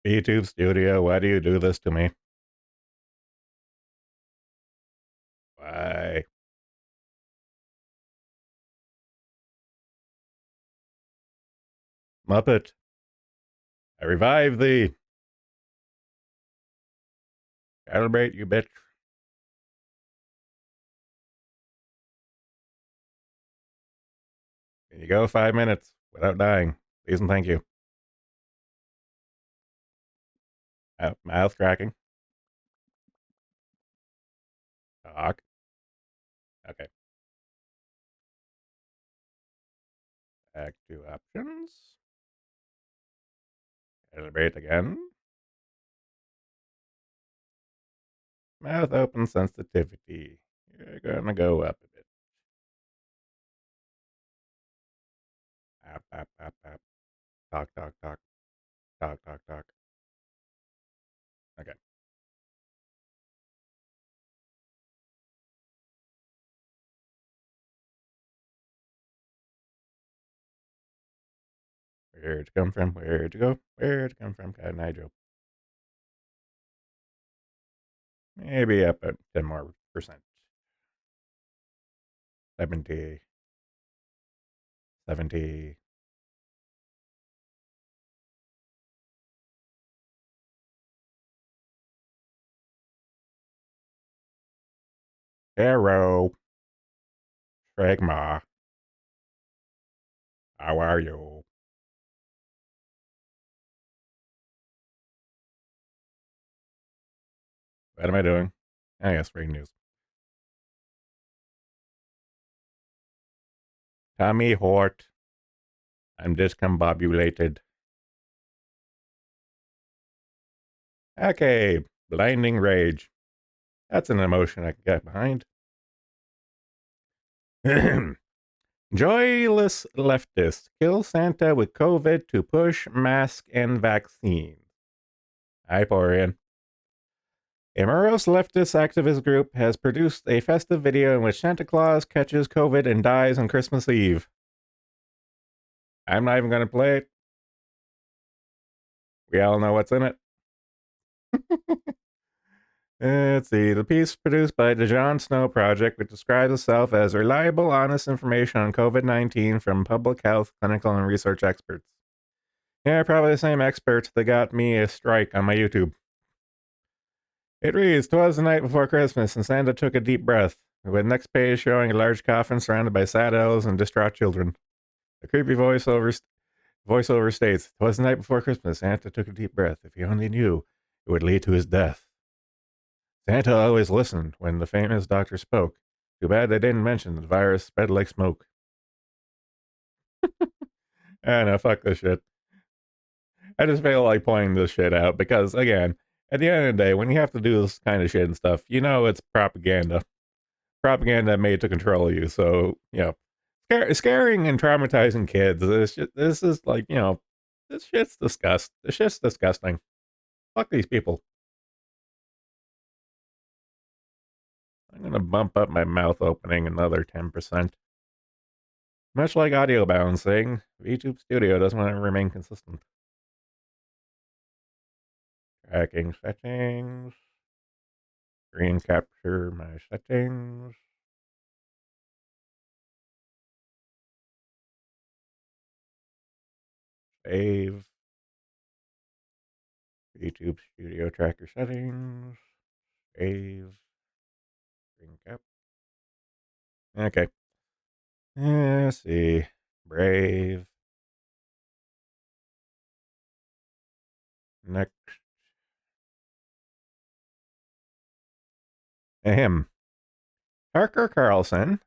YouTube Studio, why do you do this to me? Why? Muppet, I revive thee. Calibrate, you bitch. Can you go 5 minutes without dying? Please and thank you. Mouth tracking. Talk. Okay. Back to options. Calibrate again. Mouth open sensitivity. You're gonna go up a bit. Up. Talk, talk, talk. Talk, talk, talk. Okay. Where'd you come from? Where'd you go? Where'd you come from, Cotton Eye Joe? Maybe up at 10 more percent. 70. 70. Hello. Shragma. How are you? What am I doing? Oh, yes, breaking news. Tommy Hort. I'm discombobulated. Okay, blinding rage. That's an emotion I can get behind. Joyless leftists kill Santa with COVID to push mask and vaccine. Hi, Porian. A morose leftist activist group has produced a festive video in which Santa Claus catches COVID and dies on Christmas Eve. I'm not even going to play it. We all know what's in it. Let's see. The piece produced by the Jon Snow Project, which describes itself as reliable, honest information on COVID-19 from public health, clinical, and research experts. Yeah, probably the same experts that got me a strike on my YouTube. It reads, "'Twas the night before Christmas, and Santa took a deep breath, with next page showing a large coffin surrounded by sad elves and distraught children. The creepy voiceover states, "'Twas the night before Christmas, Santa took a deep breath. If he only knew, it would lead to his death. Santa always listened when the famous doctor spoke. Too bad they didn't mention the virus spread like smoke." Ah, no, fuck this shit. I just feel like pointing this shit out because, again, at the end of the day, when you have to do this kind of shit and stuff, you know it's propaganda. Propaganda made to control you. So, scaring and traumatizing kids. This is like, this shit's disgust. This shit's disgusting. Fuck these people. I'm going to bump up my mouth opening another 10%. Much like audio balancing, YouTube Studio doesn't want to remain consistent. Tracking settings. Screen capture my settings. Save. YouTube Studio tracker settings. Save. Screen cap. Okay. Let's see. Brave. Next. Ahem. Tucker Carlson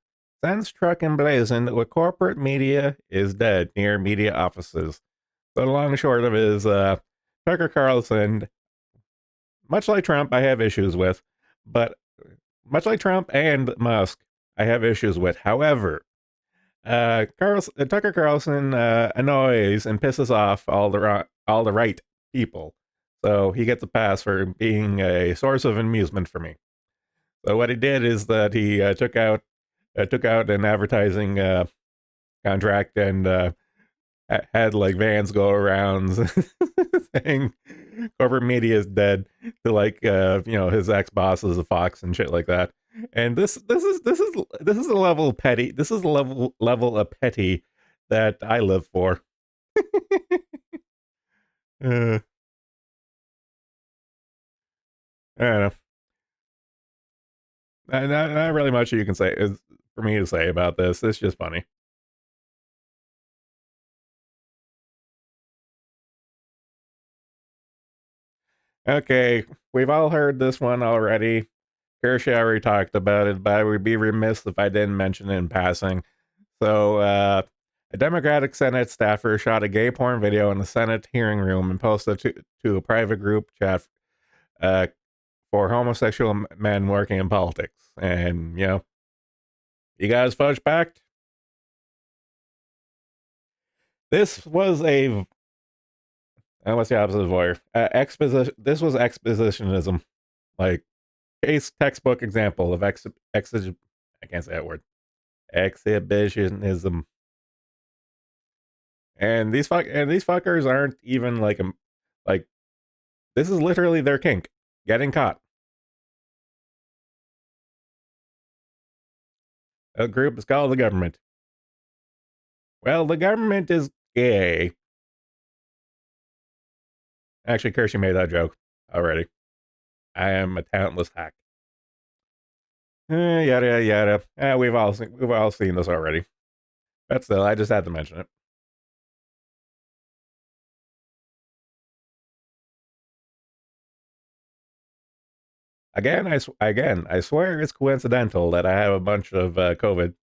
sends truck emblazoned with corporate media is dead near media offices. So the long and short of it is Tucker Carlson, much like Trump, I have issues with, but much like Trump and Musk, I have issues with. However, Tucker Carlson annoys and pisses off all the right people, so he gets a pass for being a source of amusement for me. So what he did is that he took out an advertising contract and had like vans go around saying corporate media is dead to like his ex boss is a fox and shit like that. And this is a level of petty. This is a level of petty that I live for. uh, I don't know. Not really much you can say is for me to say about this. It's just funny. Okay, we've all heard this one already. Kershaw already talked about it, but I would be remiss if I didn't mention it in passing. So, a Democratic Senate staffer shot a gay porn video in the Senate hearing room and posted to a private group chat uh, for homosexual men working in politics. And, you guys fudge packed. This was what's the opposite of voyeur? Exposition. This was expositionism. Like, case textbook example of I can't say that word. Exhibitionism. And these fuckers aren't even like this is literally their kink, getting caught. A group is called the government. Well, the government is gay. Actually, Kirsty made that joke already. I am a talentless hack. Yada yada. We've all seen this already. But still, I just had to mention it. I swear it's coincidental that I have a bunch of COVID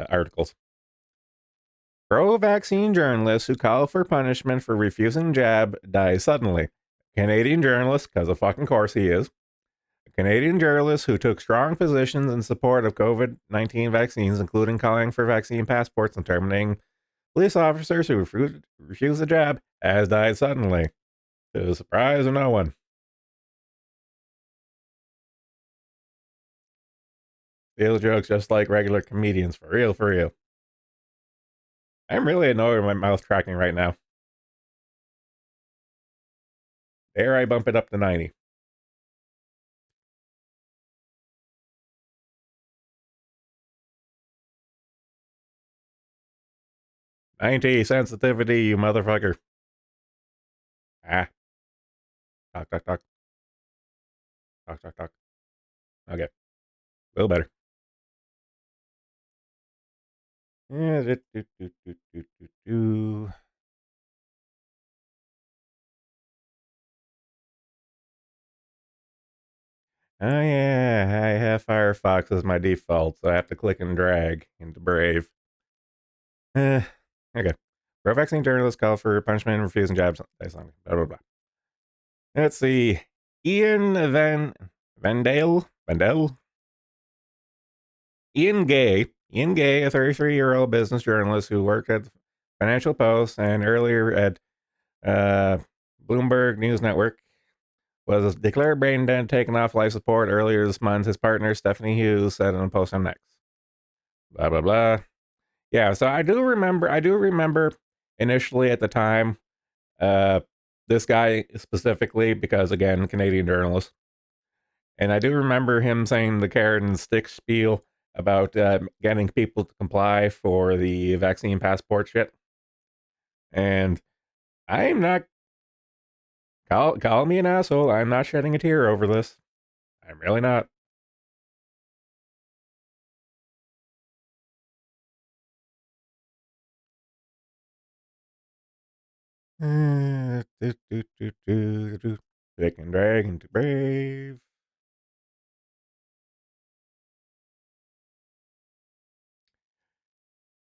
articles. Pro-vaccine journalist who called for punishment for refusing jab dies suddenly. Canadian journalist, because of fucking course he is. A Canadian journalist who took strong positions in support of COVID-19 vaccines, including calling for vaccine passports and terminating police officers who refused the jab, has died suddenly. To the surprise of no one. Steal jokes just like regular comedians, for real, for real. I'm really annoyed with my mouth tracking right now. Dare I bump it up to 90? 90 sensitivity, you motherfucker. Ah, talk, talk, talk, talk, talk, talk. Okay, a little better. Yeah, Oh yeah, I have Firefox as my default, so I have to click and drag into Brave. Okay. Pro-vaccine journalists call for punishment and refusing jabs. Blah, blah, blah. Let's see. Ian Vandale? Ian Gay, a 33-year-old business journalist who worked at the Financial Post and earlier at Bloomberg News Network, was declared brain dead, taken off life support earlier this month. His partner, Stephanie Hughes, said in a post on X. Blah, blah, blah. Yeah, so I do remember initially at the time, uh, this guy specifically, because again, Canadian journalist. And I do remember him saying the carrot and stick spiel about getting people to comply for the vaccine passport shit. And I'm not, call me an asshole. I'm not shedding a tear over this. I'm really not. Dick and Dragon to Brave.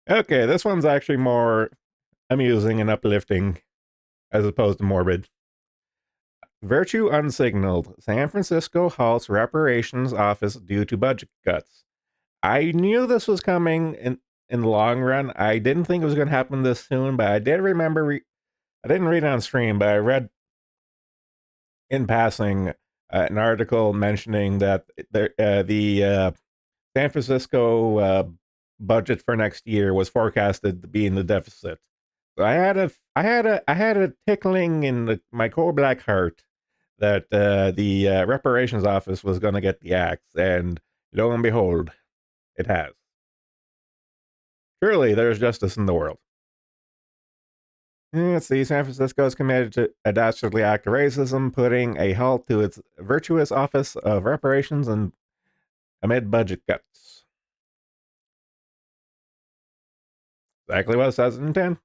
Okay, this one's actually more amusing and uplifting as opposed to morbid. Virtue unsignaled. San Francisco halts reparations office due to budget cuts. I knew this was coming in the long run. I didn't think it was going to happen this soon, but I did remember. I didn't read it on stream, but I read in passing an article mentioning that the San Francisco budget for next year was forecasted to be in the deficit. I had a tickling in my core black heart that the reparations office was going to get the axe, and lo and behold, it has. Surely there's justice in the world. Let's see. San Francisco is committed to a dastardly act of racism, putting a halt to its virtuous office of reparations and amid budget cuts. Exactly what it says in 10.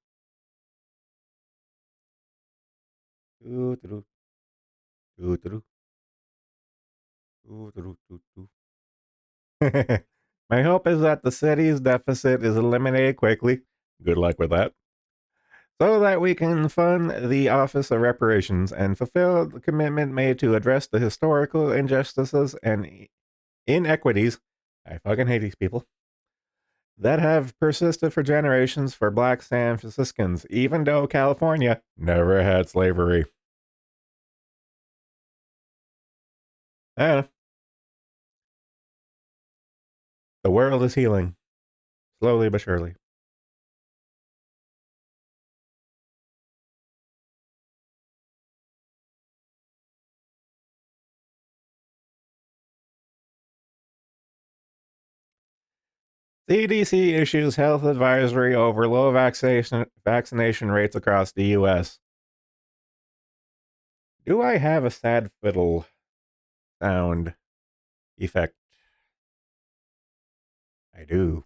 My hope is that the city's deficit is eliminated quickly. Good luck with that. So that we can fund the Office of Reparations and fulfill the commitment made to address the historical injustices and inequities. I fucking hate these people that have persisted for generations for black San Franciscans, even though California never had slavery. And the world is healing, slowly but surely. CDC issues health advisory over low vaccination rates across the U.S. Do I have a sad fiddle sound effect? I do.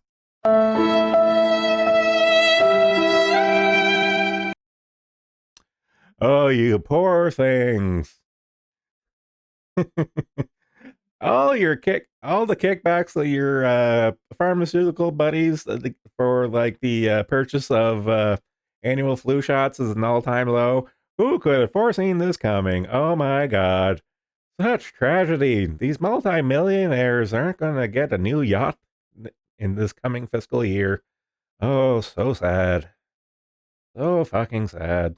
Oh, you poor things. all the kickbacks of your pharmaceutical buddies for like the purchase of annual flu shots is an all-time low. Who could have foreseen this coming? Oh my god. Such tragedy. These multimillionaires aren't going to get a new yacht in this coming fiscal year. Oh, so sad. So fucking sad.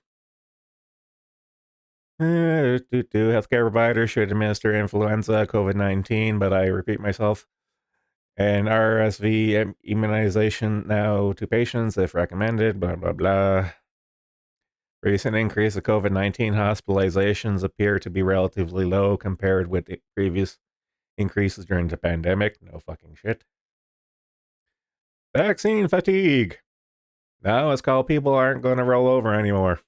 Healthcare providers should administer influenza, COVID 19, but I repeat myself, and RSV immunization now to patients if recommended, blah, blah, blah. Recent increase of COVID 19 hospitalizations appear to be relatively low compared with the previous increases during the pandemic. No fucking shit. Vaccine fatigue. Now it's called people aren't going to roll over anymore.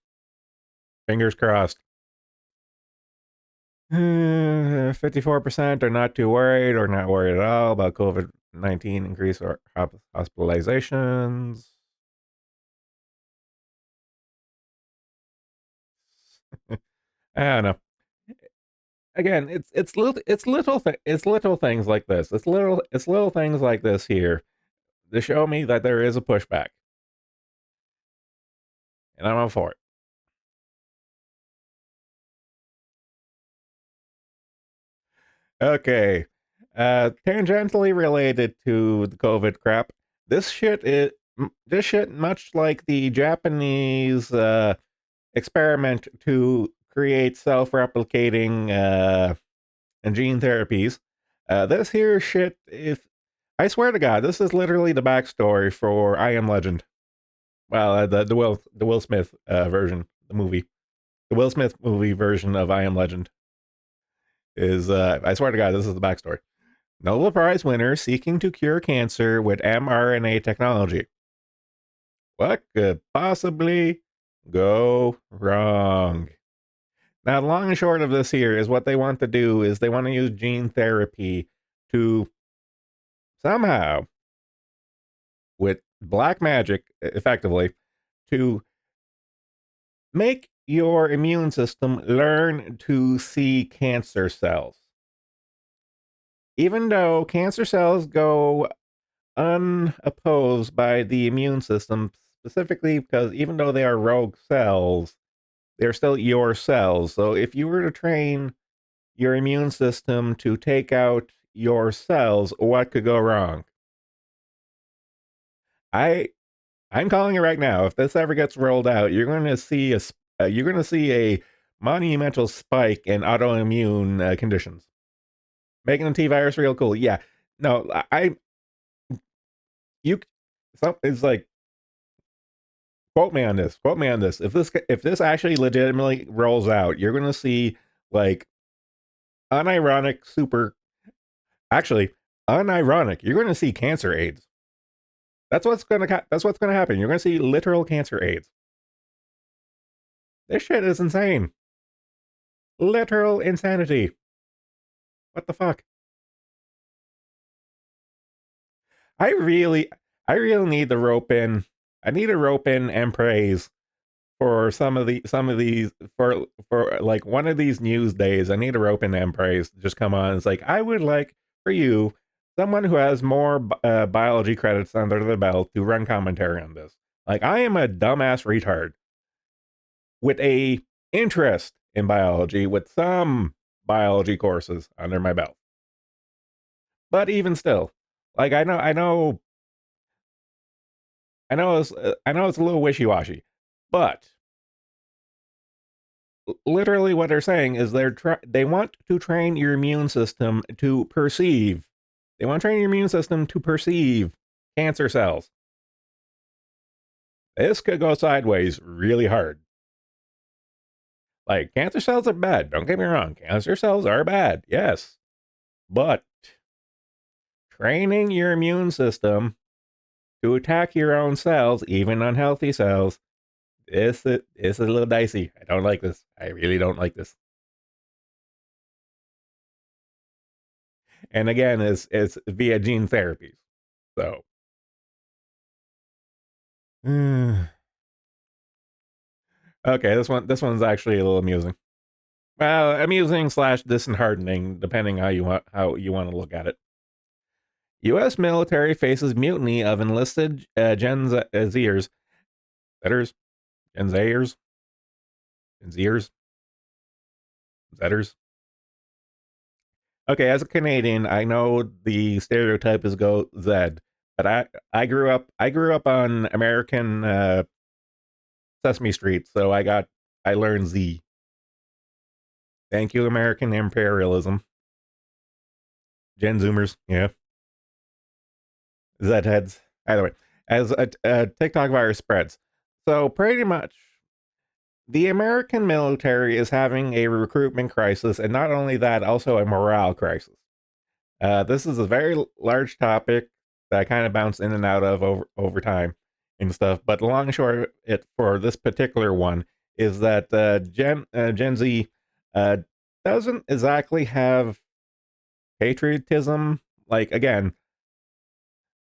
Fingers crossed. 54% are not too worried or not worried at all about COVID 19 increase or hospitalizations. I don't know. Again, it's little things like this. It's little things like this here to show me that there is a pushback, and I'm all for it. Okay, tangentially related to the COVID crap. This shit much like the Japanese experiment to create self-replicating and gene therapies. This here shit, if I swear to God, this is literally the backstory for I Am Legend. Well, the Will Smith version, the movie, the Will Smith movie version of I Am Legend is. I swear to God, this is the backstory. Nobel Prize winner seeking to cure cancer with mRNA technology. What could possibly go wrong? Now, the long and short of this here is what they want to do is they want to use gene therapy to somehow, with black magic, effectively, to make your immune system learn to see cancer cells. Even though cancer cells go unopposed by the immune system, specifically because even though they are rogue cells, they're still your cells. So if you were to train your immune system to take out your cells, what could go wrong? I I'm calling it right now. If this ever gets rolled out, you're going to see a monumental spike in autoimmune conditions, making the T virus real cool. Yeah, no, I you. It's like Quote me on this. Quote me on this. If this actually legitimately rolls out, you're going to see like unironic super. Actually, unironic. You're going to see cancer AIDS. That's what's going to happen. You're going to see literal cancer AIDS. This shit is insane. Literal insanity. What the fuck? I really, I really need the rope in. I need a rope in and praise for some of these for like one of these news days. I need a rope in and praise to just come on. It's like I would like for you, someone who has more biology credits under the belt, to run commentary on this. Like I am a dumbass retard with a interest in biology with some biology courses under my belt. But even still, like I know it's a little wishy washy, but literally what they're saying is they want to train your immune system to perceive. They want to train your immune system to perceive cancer cells. This could go sideways really hard. Like cancer cells are bad. Don't get me wrong. Cancer cells are bad. Yes, but training your immune system to attack your own cells, even unhealthy cells, this is a little dicey. I don't like this. I really don't like this. And again, it's via gene therapies. So okay, this one's actually a little amusing. Well, amusing slash disheartening, depending how you want to look at it. U.S. military faces mutiny of enlisted Gen Zers, Zetters, Gen Zers, Gen Zers, Zetters. Okay, as a Canadian, I know the stereotype is go Zed, but I grew up on American Sesame Street, so I learned Z. Thank you, American imperialism. Gen Zoomers, yeah, Zed heads. Either way, as a TikTok virus spreads, so pretty much the American military is having a recruitment crisis, and not only that, also a morale crisis. This is a very large topic that I kind of bounce in and out of over time and stuff. But the long and short of it for this particular one is that Gen Z uh, doesn't exactly have patriotism. Like again,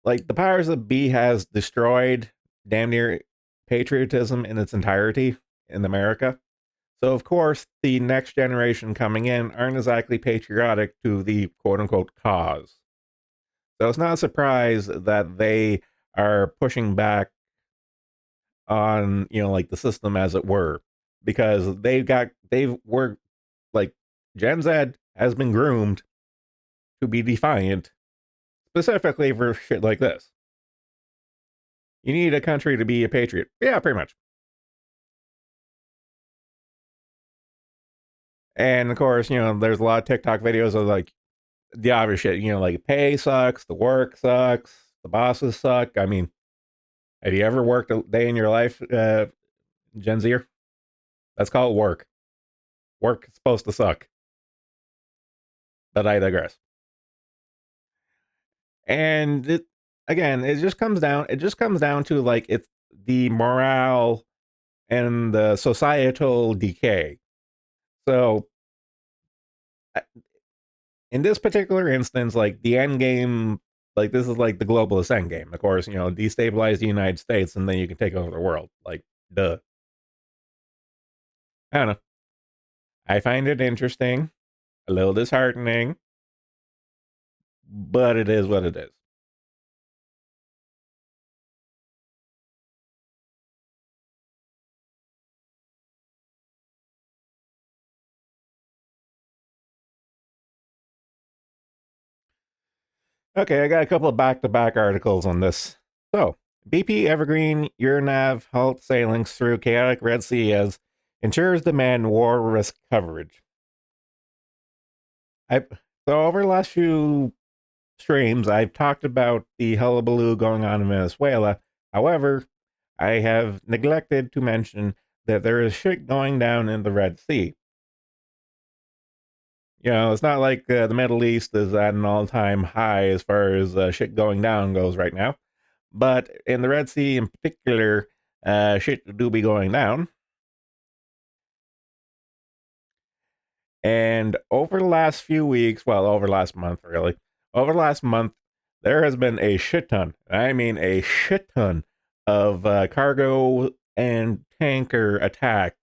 like the powers that be has destroyed damn near patriotism in its entirety in America. So of course, the next generation coming in aren't exactly patriotic to the quote unquote cause. So it's not a surprise that they are pushing back on, like the system as it were, because they've were like Gen Z has been groomed to be defiant, specifically for shit like this. You need a country to be a patriot. Yeah, pretty much. And of course, there's a lot of TikTok videos of like the obvious shit, like pay sucks, the work sucks, the bosses suck. I mean, have you ever worked a day in your life, Gen Zer? That's called work. Work is supposed to suck, but I digress. And it just comes down to like it's the morale and the societal decay. So uh, in this particular instance, like the end game, like this is like the globalist end game. Of course, destabilize the United States and then you can take over the world. Like, duh. I don't know. I find it interesting, a little disheartening, but it is what it is. Okay, I got a couple of back-to-back articles on this. So, BP Evergreen Euronav halt sailings through chaotic Red Sea as insurers demand war risk coverage. I so over the last few streams, I've talked about the hullabaloo going on in Venezuela. However, I have neglected to mention that there is shit going down in the Red Sea. It's not like the Middle East is at an all-time high as far as shit going down goes right now, but in the Red Sea in particular, shit do be going down. And over the last few weeks, well, over the last month, really, over the last month, there has been a shit ton. I mean, a shit ton of cargo and tanker attacks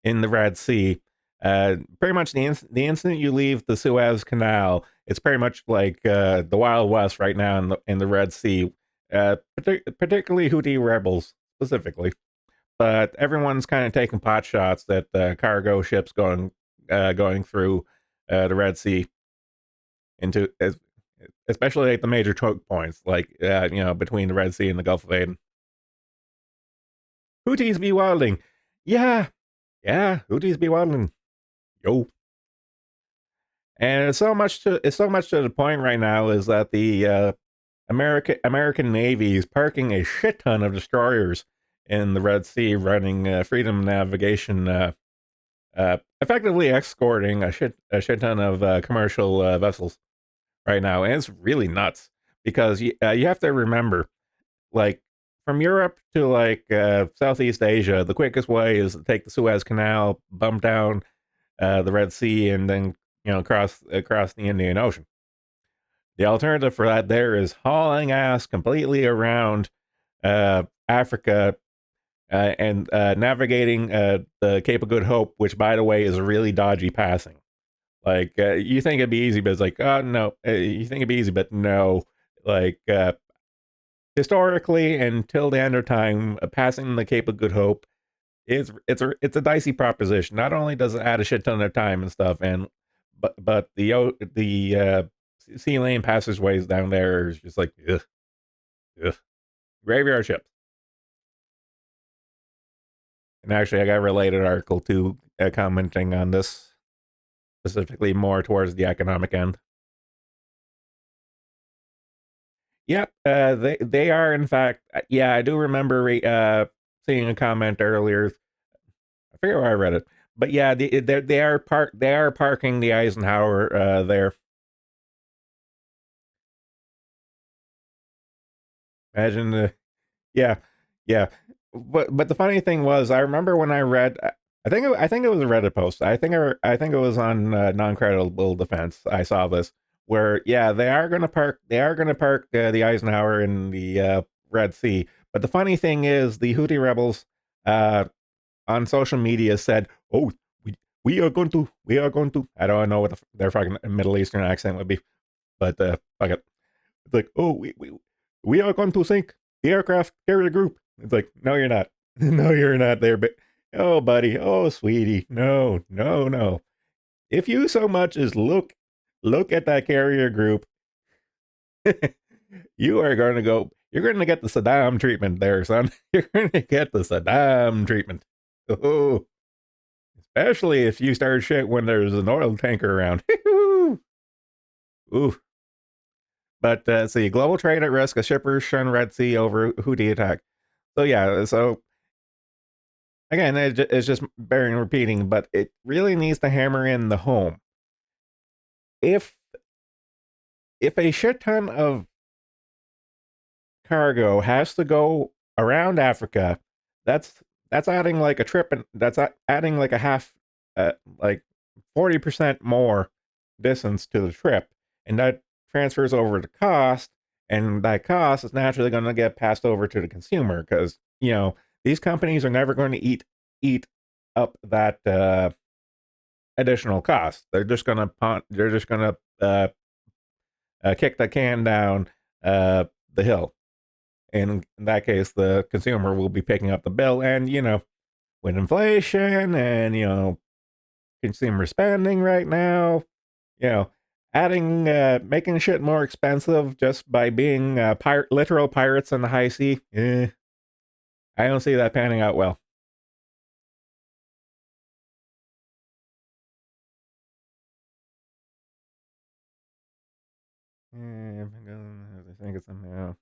in the Red Sea. Pretty much the instant you leave the Suez Canal, it's pretty much like the Wild West right now in the Red Sea. Particularly Houthi rebels specifically, but everyone's kind of taking pot shots at cargo ships going through the Red Sea into especially at the major choke points, like between the Red Sea and the Gulf of Aden. Houthis be wilding, yeah, yeah. Houthis be wilding, yo. And it's so much to the point right now is that the American Navy is parking a shit ton of destroyers in the Red Sea, running freedom navigation, effectively escorting a shit ton of commercial vessels right now, and it's really nuts because you have to remember, like, from Europe to like Southeast Asia, the quickest way is to take the Suez Canal, bump down the Red Sea, and then cross the Indian Ocean. The alternative for that there is hauling ass completely around Africa and navigating the Cape of Good Hope, which, by the way, is a really dodgy passing. Like, you think it'd be easy, but it's like, oh no. You think it'd be easy, but no. Like, historically, until the end of time, passing the Cape of Good Hope is it's a dicey proposition. Not only does it add a shit ton of time and stuff, and but the sea lane passageways down there is just like, ugh, ugh. Graveyard ships. And actually, I got a related article too, commenting on this specifically more towards the economic end. Yep, they are in fact. Yeah, I do remember seeing a comment earlier. I forget where I read it, but yeah, they are parking the Eisenhower there. Imagine the yeah, yeah. But the funny thing was, I remember when I read. I think it was a Reddit post. I think it was on non credible defense. I saw this where yeah they are gonna park the Eisenhower in the Red Sea. But the funny thing is, the Houthi rebels uh, on social media said, "Oh, we, we are going to." I don't know what their fucking Middle Eastern accent would be, but fuck it. It's like, oh, we are going to sink the aircraft carrier group. It's like, no, you're not. No, you're not there. But oh, buddy, oh, sweetie, no, no, no. If you so much as look at that carrier group, you are going to go. You're going to get the Saddam treatment there, son. You're going to get the Saddam treatment. Oh, especially if you start shit when there's an oil tanker around. Ooh. But see, global trade at risk. A shippers shun Red Sea over Houthi attack. So yeah, so again, it's just bearing repeating, but it really needs to hammer in the home. If a shit ton of cargo has to go around Africa, that's that's adding like a trip, and that's adding like a half, like 40% more distance to the trip, and that transfers over to cost, and that cost is naturally going to get passed over to the consumer because these companies are never going to eat up that additional cost. They're just gonna kick the can down the hill. In that case, the consumer will be picking up the bill, and with inflation and consumer spending right now, you know, making shit more expensive just by being literal pirates in the high sea. I don't see that panning out well. I think it's somehow.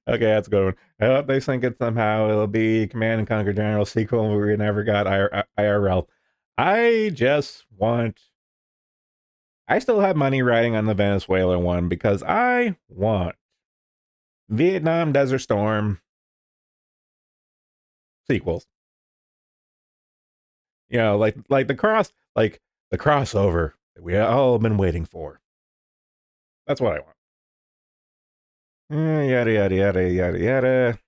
Okay, that's a good one. I hope they sink it somehow. It'll be Command and Conquer General sequel where we never got IRL. I just want. I still have money riding on the Venezuela one because I want Vietnam Desert Storm sequels. Like the crossover that we all been waiting for. That's what I want. Yada yada yada yada yada.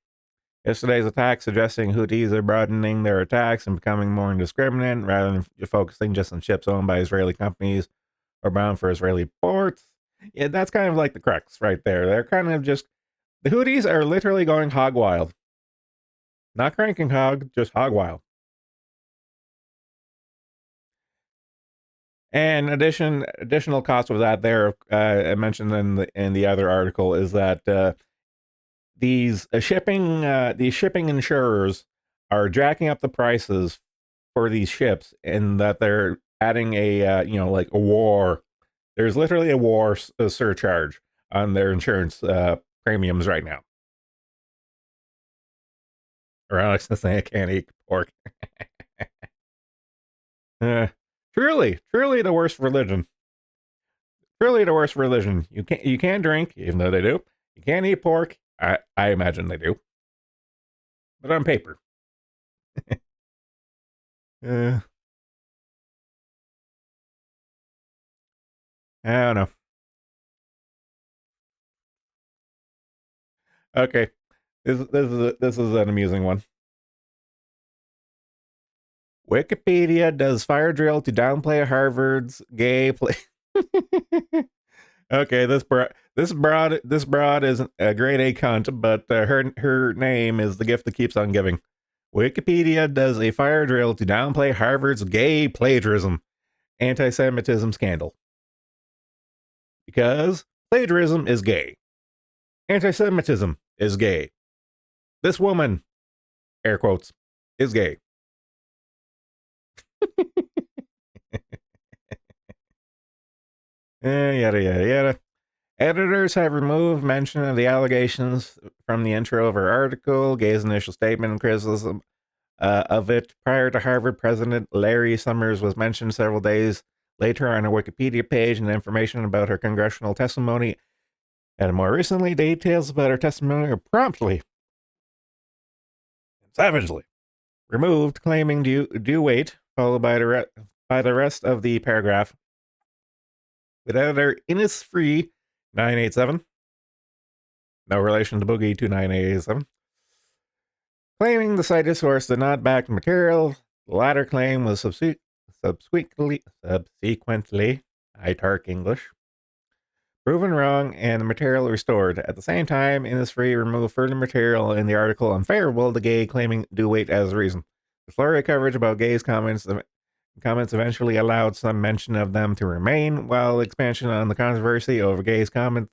Yesterday's attack suggesting Houthis are broadening their attacks and becoming more indiscriminate rather than focusing just on ships owned by Israeli companies or bound for Israeli ports. Yeah, that's kind of like the crux right there. They're kind of just the Houthis are literally going hog wild. Not cranking hog, just hog wild. And additional cost of that there, I mentioned in the other article is that these shipping insurers are jacking up the prices for these ships, and that they're adding a like a war. There's literally a war surcharge on their insurance premiums right now. Or Alex is saying I can't eat pork. uh, truly the worst religion. Truly the worst religion. You can't drink, even though they do. You can't eat pork. I imagine they do, but on paper. uh, I don't know. Okay, this is an amusing one. Wikipedia does fire drill to downplay Harvard's gay play. Okay, this broad is a grade A cunt, but her name is the gift that keeps on giving. Wikipedia does a fire drill to downplay Harvard's gay plagiarism anti-Semitism scandal because plagiarism is gay, anti-Semitism is gay. This woman, air quotes, is gay. Yada yada yada. Editors have removed mention of the allegations from the intro of her article. Gay's initial statement and criticism of it prior to Harvard president Larry Summers was mentioned several days later on her Wikipedia page, and information about her congressional testimony and more recently details about her testimony are promptly and savagely removed, claiming due wait, followed by the rest of the paragraph. With editor Innisfree 987, no relation to Boogie 29887, claiming the cited source did not back the material. The latter claim was subsequently, I talk English, proven wrong and the material restored. At the same time, Innisfree removed further material in the article unfavorable to Gay, claiming due weight as a reason. The flurry of coverage about Gay's comments eventually allowed some mention of them to remain, while expansion on the controversy over Gay's comments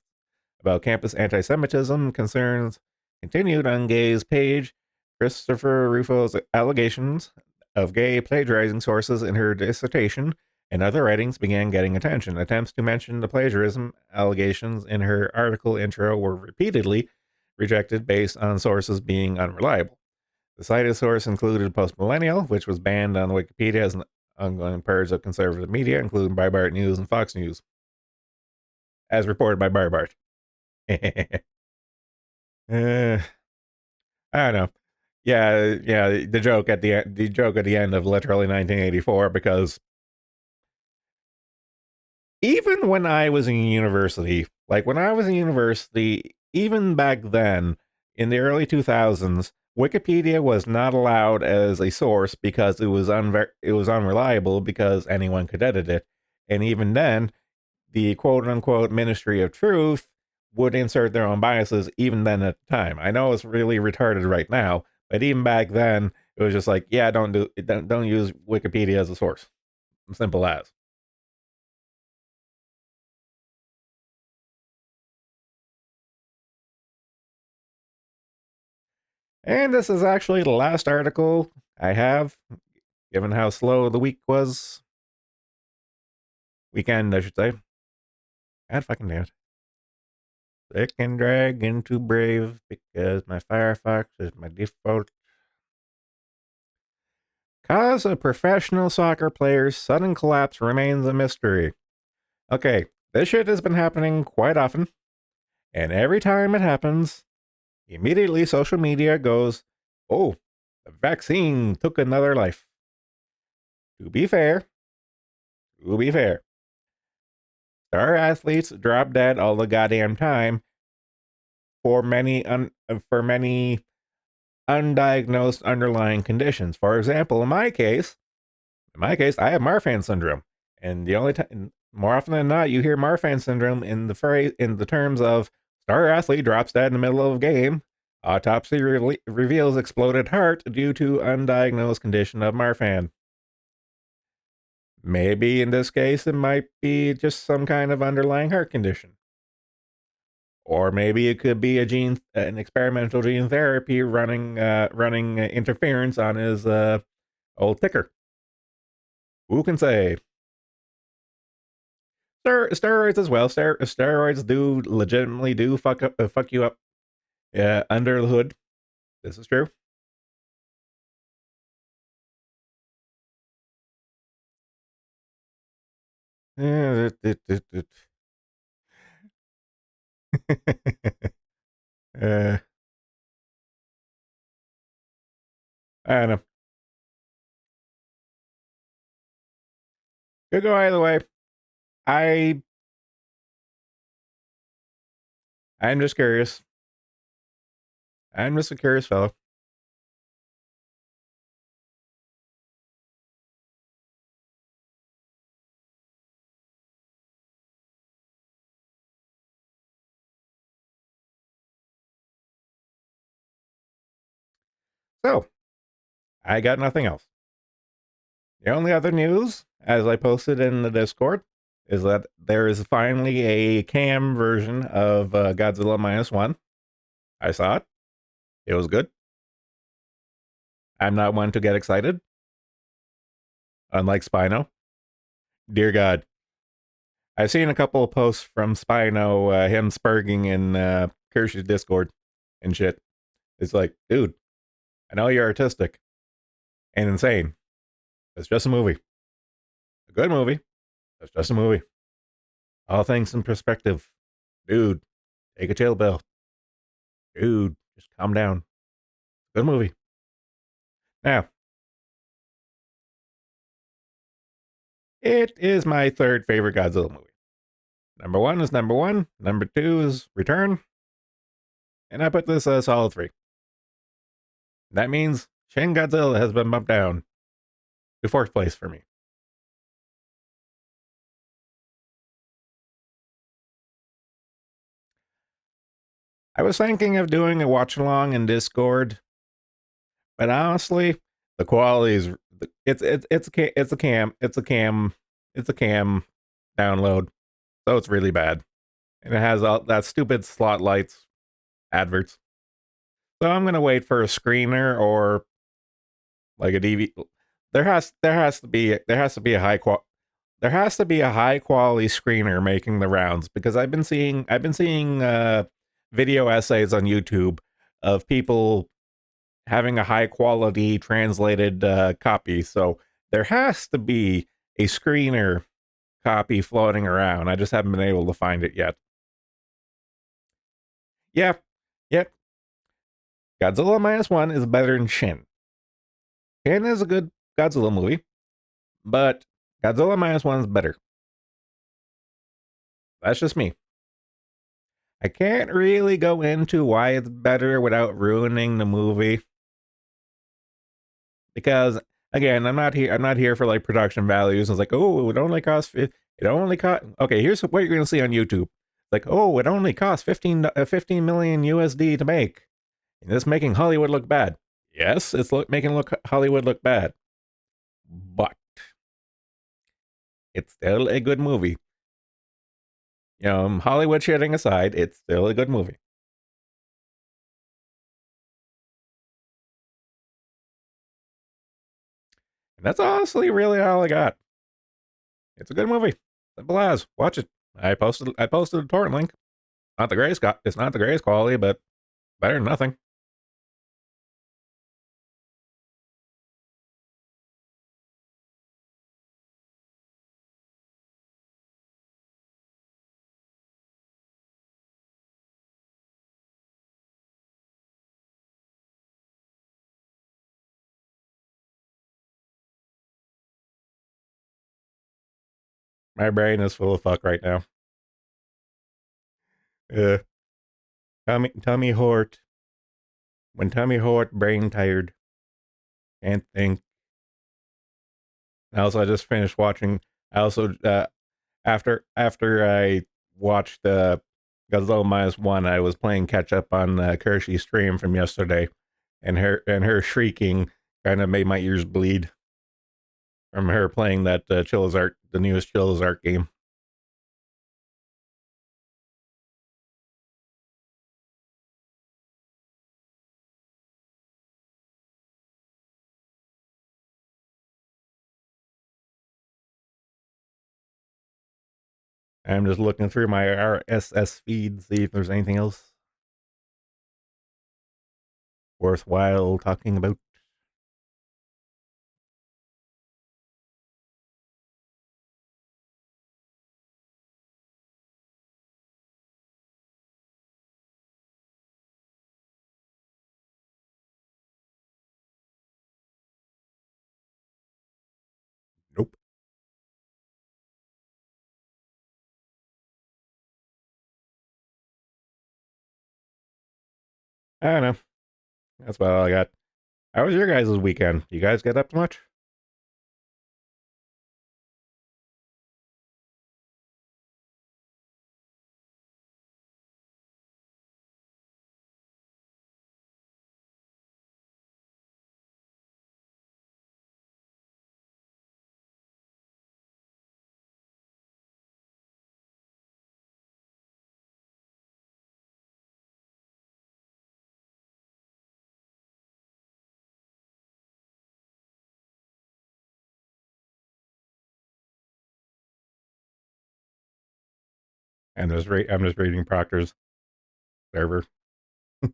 about campus anti-Semitism concerns continued on Gay's page. Christopher Rufo's allegations of Gay plagiarizing sources in her dissertation and other writings began getting attention. Attempts to mention the plagiarism allegations in her article intro were repeatedly rejected based on sources being unreliable. The cited source included Postmillennial, which was banned on Wikipedia as an ongoing purge of conservative media, including Breitbart News and Fox News, as reported by Breitbart. uh, I don't know. Yeah. The joke at the end of literally 1984, because even when I was in university, even back then in the early 2000s, Wikipedia was not allowed as a source because it was unreliable because anyone could edit it, and even then, the quote unquote Ministry of Truth would insert their own biases even then at the time. I know it's really retarded right now, but even back then, it was just like, yeah, don't use Wikipedia as a source. Simple as. And this is actually the last article I have, given how slow the week was. Weekend, I should say. God fucking damn it. Thick and dragon too brave because my Firefox is my default. Cause of professional soccer players' sudden collapse remains a mystery. Okay, this shit has been happening quite often, and every time it happens, immediately social media goes, oh, the vaccine took another life. To be fair, to be fair, star athletes drop dead all the goddamn time for many undiagnosed underlying conditions. For example, in my case, I have Marfan syndrome, and the only time, more often than not, you hear Marfan syndrome in the terms of star athlete drops dead in the middle of a game. Autopsy reveals exploded heart due to undiagnosed condition of Marfan. Maybe in this case, it might be just some kind of underlying heart condition. Or maybe it could be an experimental gene therapy running interference on his old ticker. Who can say? Steroids as well. Steroids do legitimately do fuck you up under the hood. This is true. uh, I don't know. Could go either way. I I'm just curious. I'm just a curious fellow. So I got nothing else. The only other news, as I posted in the Discord, is that there is finally a cam version of Godzilla Minus One. I saw it. It was good. I'm not one to get excited, unlike Spino. Dear God, I've seen a couple of posts from Spino, him spurging in Kirsch's Discord and shit. It's like, dude, I know you're artistic and insane. It's just a movie. A good movie. It's just a movie. All things in perspective. Dude, take a chill pill. Dude, just calm down. Good movie. Now, it is my third favorite Godzilla movie. Number one is number one. Number two is Return. And I put this as a solid three. That means Shin Godzilla has been bumped down to fourth place for me. I was thinking of doing a watch along in Discord, but honestly, the quality is it's a cam download, so it's really bad, and it has all that stupid slot lights adverts. So I'm gonna wait for a screener or like a DVD. There has to be a high quality screener making the rounds because I've been seeing video essays on YouTube of people having a high quality translated copy. So there has to be a screener copy floating around. I just haven't been able to find it yet. Yeah, yep. Godzilla Minus One is better than Shin. Shin is a good Godzilla movie, but Godzilla Minus One is better. That's just me. I can't really go into why it's better without ruining the movie because again, I'm not here for like production values. It's like, oh, it only cost. Okay, here's what you're gonna see on YouTube. Like, oh, it only cost 15 million USD to make, and it's making Hollywood look bad. Yes, it's making Hollywood look bad, but it's still a good movie. Hollywood shitting aside, it's still a good movie. And that's honestly really all I got. It's a good movie. Simple as. Watch it. I posted a torrent link. Not the greatest. It's not the greatest quality, but better than nothing. My brain is full of fuck right now. Uh, tummy hort. When tummy hort, brain tired. Can't think. Also, I just finished watching. I also after I watched Godzilla -1, I was playing catch up on Kersh's stream from yesterday, and her shrieking kind of made my ears bleed from her playing that Chillizart, the newest Chillizart game. I'm just looking through my RSS feed, see if there's anything else worthwhile talking about. Nope. I don't know. That's about all I got. How was your guys' weekend? You guys get up to much? I'm just reading Proctor's server. I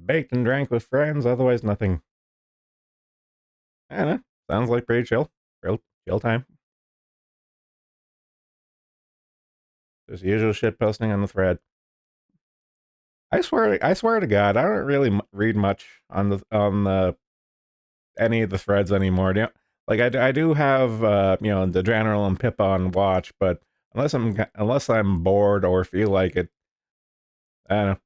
baked and drank with friends, otherwise nothing. I don't know. Sounds like pretty chill. Chill time. Just usual shit posting on the thread. I swear to God, I don't really read much on the any of the threads anymore. Like I do have the general and Pip on watch, but unless I'm bored or feel like it, I don't know.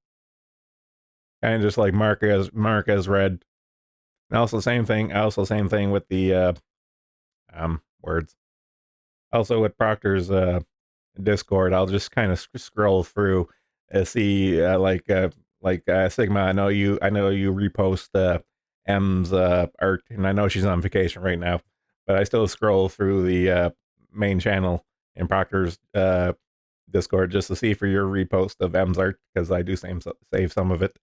Kind of just like mark as read. And also same thing. Also same thing with the words. Also with Proctor's Discord, I'll just kind of scroll through, see Sigma. I know you repost M's art, and I know she's on vacation right now, but I still scroll through the main channel in Proctor's Discord just to see for your repost of M's art because I do save some of it.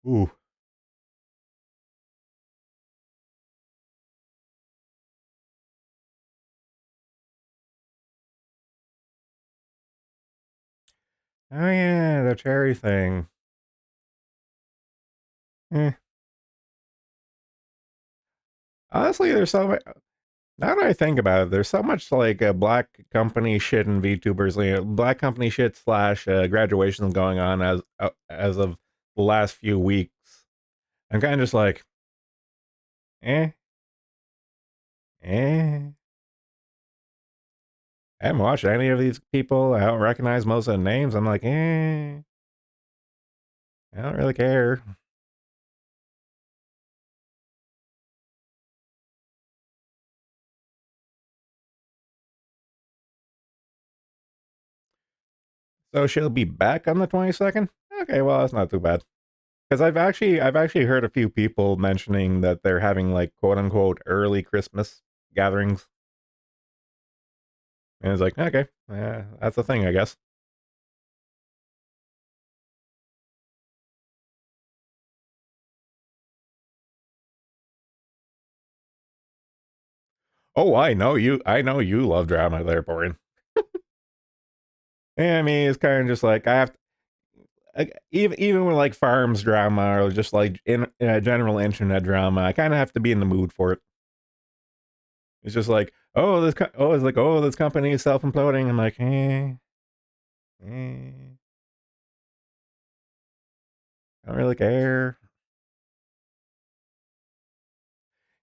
Ooh, oh yeah, the cherry thing. Eh. Honestly, there's so much. Now that I think about it, there's so much like black company shit and VTubers, black company shit slash graduations going on as of the last few weeks. I'm kind of just like, eh, eh. I haven't watched any of these people. I don't recognize most of the names. I'm like, I don't really care. So she'll be back on the 22nd. Okay, well that's not too bad. Because I've actually heard a few people mentioning that they're having like quote unquote early Christmas gatherings, and it's like okay, yeah, that's the thing, I guess. Oh, I know you. I know you love drama there, Borin. I mean, it's kind of just like I have to, even with like farms drama or just like general internet drama, I kind of have to be in the mood for it. It's just like, it's like, oh, this company is self imploding. I'm like, eh, I don't really care.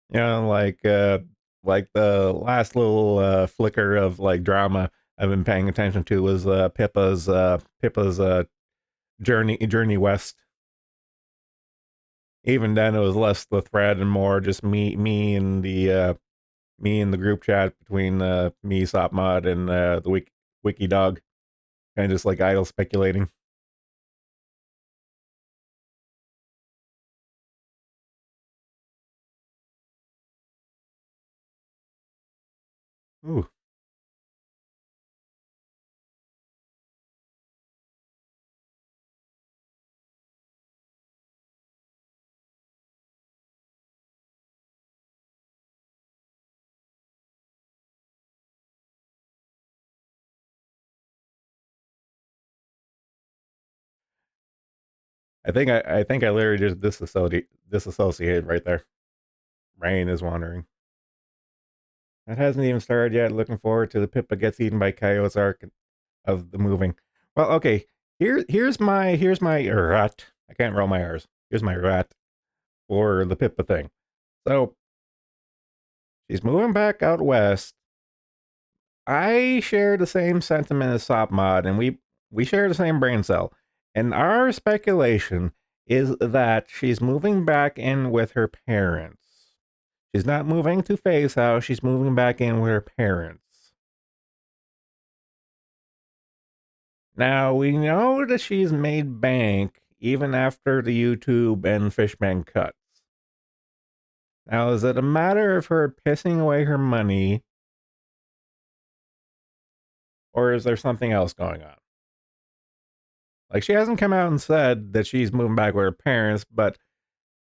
You know, like the last little flicker of like drama I've been paying attention to was Pippa's journey west. Even then, it was less the thread and more just me and the group chat between me, Sopmod, and the wiki dog, kind of just like idle speculating. Ooh, I think I literally just disassociated right there. Brain is wandering. That hasn't even started yet. Looking forward to the Pippa gets eaten by coyotes arc of the moving. Well, okay. Here's my rat. I can't roll my R's. Here's my rat for the Pippa thing. So she's moving back out west. I share the same sentiment as Sopmod, and we share the same brain cell. And our speculation is that she's moving back in with her parents. She's not moving to Faye's house. She's moving back in with her parents. Now, we know that she's made bank even after the YouTube and Fishman cuts. Now, is it a matter of her pissing away her money, or is there something else going on? Like, she hasn't come out and said that she's moving back with her parents, but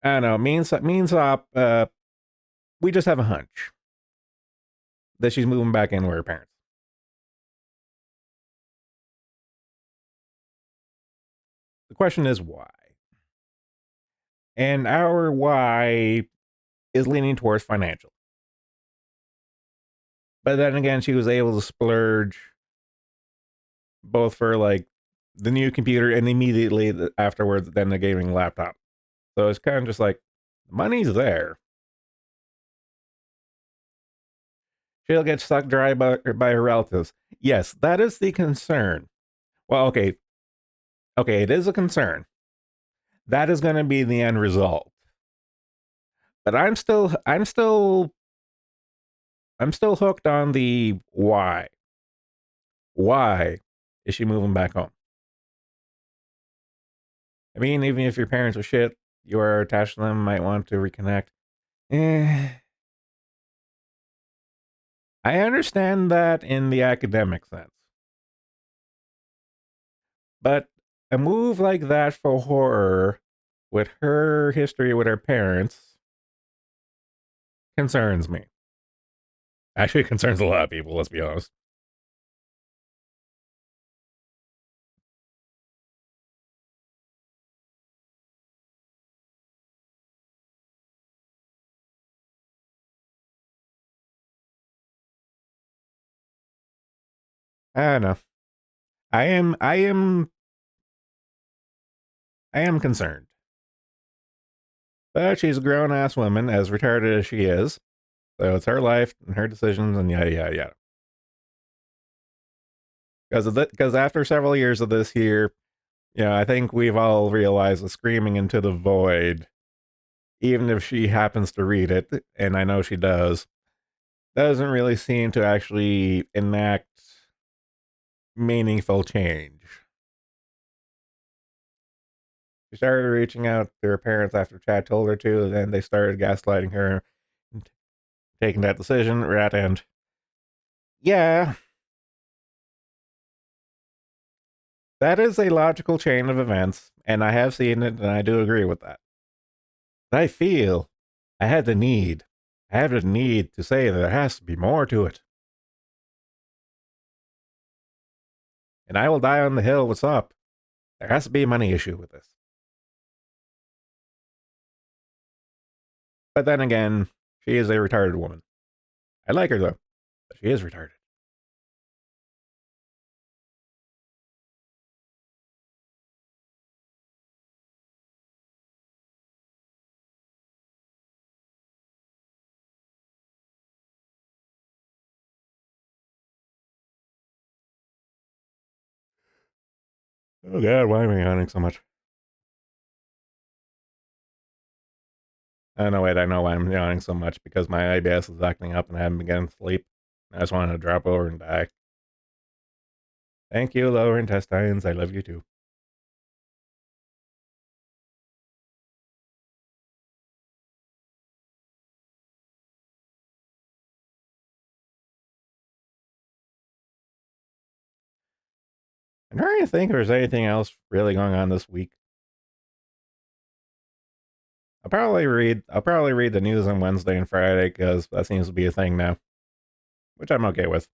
I don't know. Means up. We just have a hunch that she's moving back in with her parents. The question is why, and our why is leaning towards financial. But then again, she was able to splurge both for like the new computer and immediately afterwards, then the gaming laptop. So it's kind of just like money's there. She'll get sucked dry by her relatives. Yes, that is the concern. Well, okay, it is a concern. That is going to be the end result. But I'm still hooked on the why. Why is she moving back home? I mean, even if your parents are shit, you are attached to them, might want to reconnect. Eh, I understand that in the academic sense. But a move like that for horror with her history with her parents concerns me. Actually, it concerns a lot of people, let's be honest. I don't know. I am I am I am concerned. But she's a grown ass woman, as retarded as she is. So it's her life and her decisions and yada yada yada. Because after several years of this here, I think we've all realized that screaming into the void, even if she happens to read it, and I know she does, doesn't really seem to actually enact meaningful change. She started reaching out to her parents after Chad told her to, and then they started gaslighting her, and taking that decision. Rat end. Yeah, that is a logical chain of events, and I have seen it, and I do agree with that. But I feel I had the need. I have the need to say that there has to be more to it. And I will die on the hill. What's up? There has to be a money issue with this. But then again, she is a retarded woman. I like her though, but she is retarded. Oh god, why am I yawning so much? Oh no, wait, I know why I'm yawning so much because my IBS is acting up and I haven't been getting sleep. I just wanted to drop over and die. Thank you, lower intestines. I love you too. I'm trying to think if there's anything else really going on this week. I'll probably read the news on Wednesday and Friday because that seems to be a thing now, which I'm okay with.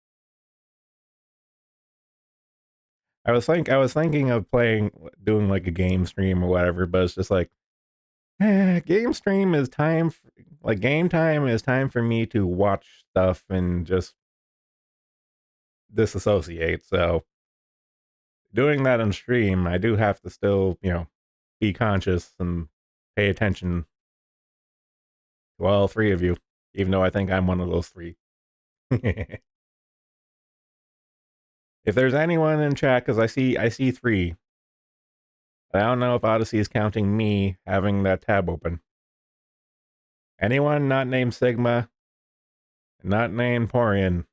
I was thinking of doing like a game stream or whatever, but it's just like game stream is like game time is time for me to watch stuff and just disassociate. So doing that on stream, I do have to still, be conscious and pay attention to all three of you, even though I think I'm one of those three. If there's anyone in chat, because I see three, I don't know if Odyssey is counting me having that tab open. Anyone not named Sigma, not named Porian,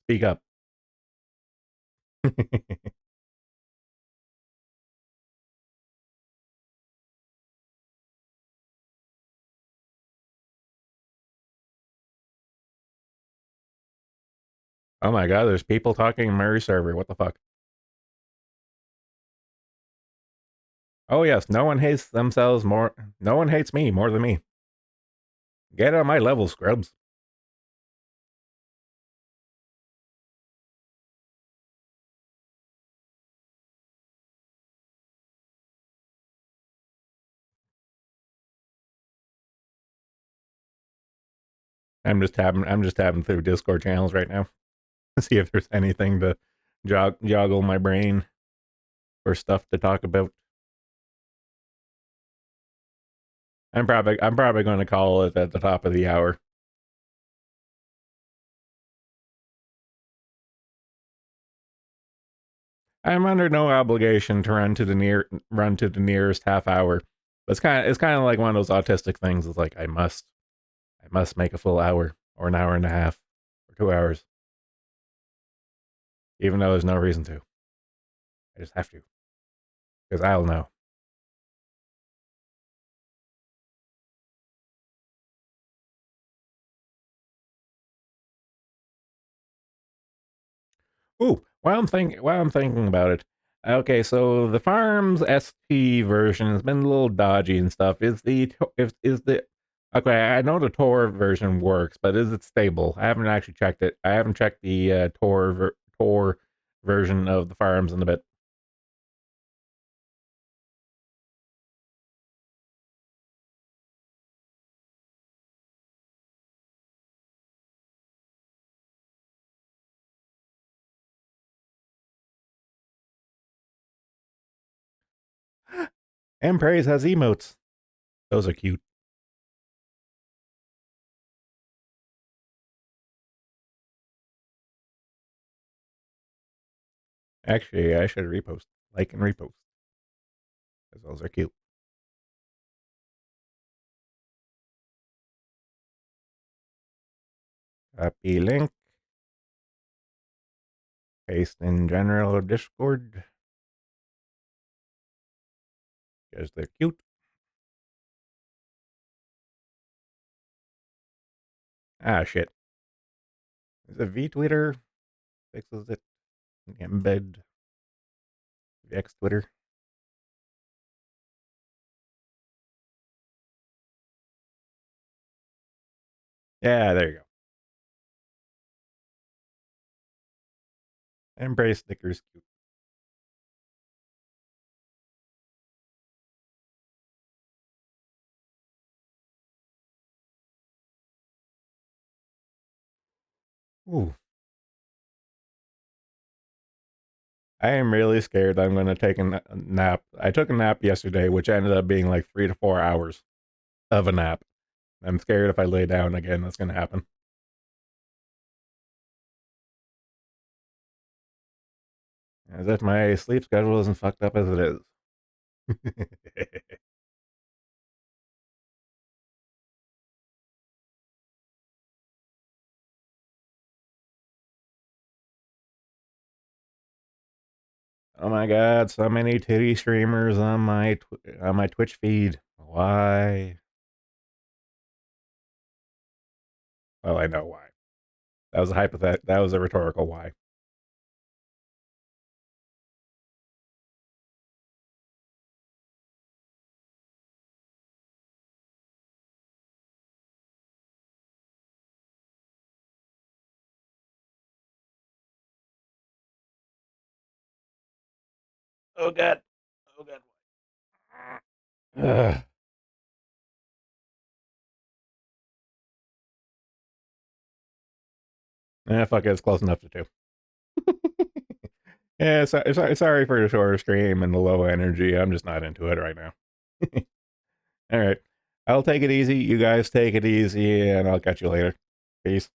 speak up. Oh my god, there's people talking in Murray server. What the fuck? Oh yes, no one hates themselves more. No one hates me more than me. Get on my level, scrubs. I'm just tabbing through Discord channels right now to see if there's anything to joggle my brain for stuff to talk about. I'm probably going to call it at the top of the hour. I'm under no obligation to run to the nearest half hour. But it's kind of like one of those autistic things. It's like I must make a full hour or an hour and a half or 2 hours, even though there's no reason to. I just have to because I'll know. Ooh, while I'm thinking about it. Okay, so the Farms ST version has been a little dodgy and stuff. Is the okay? I know the Tor version works, but is it stable? I haven't actually checked it. I haven't checked the Tor version of the Farms in a bit. And Praise has emotes. Those are cute. Actually, I should repost, like and repost, because those are cute. Copy link. Paste in general Discord. Because they're cute. Ah, shit. Is it VTwitter? Fixes it. Embed X Twitter. Yeah, there you go. Embrace stickers. Ooh. I am really scared I'm going to take a nap. I took a nap yesterday, which ended up being like 3 to 4 hours of a nap. I'm scared if I lay down again, that's going to happen. As if my sleep schedule isn't fucked up as it is. Oh my god, so many titty streamers on my Twitch feed. Why? Well, I know why. That was a that was a rhetorical why. Oh god. Oh god. Ugh. Fuck it, it's close enough to two. Yeah, sorry for the shorter stream and the low energy. I'm just not into it right now. All right. I'll take it easy. You guys take it easy, and I'll catch you later. Peace.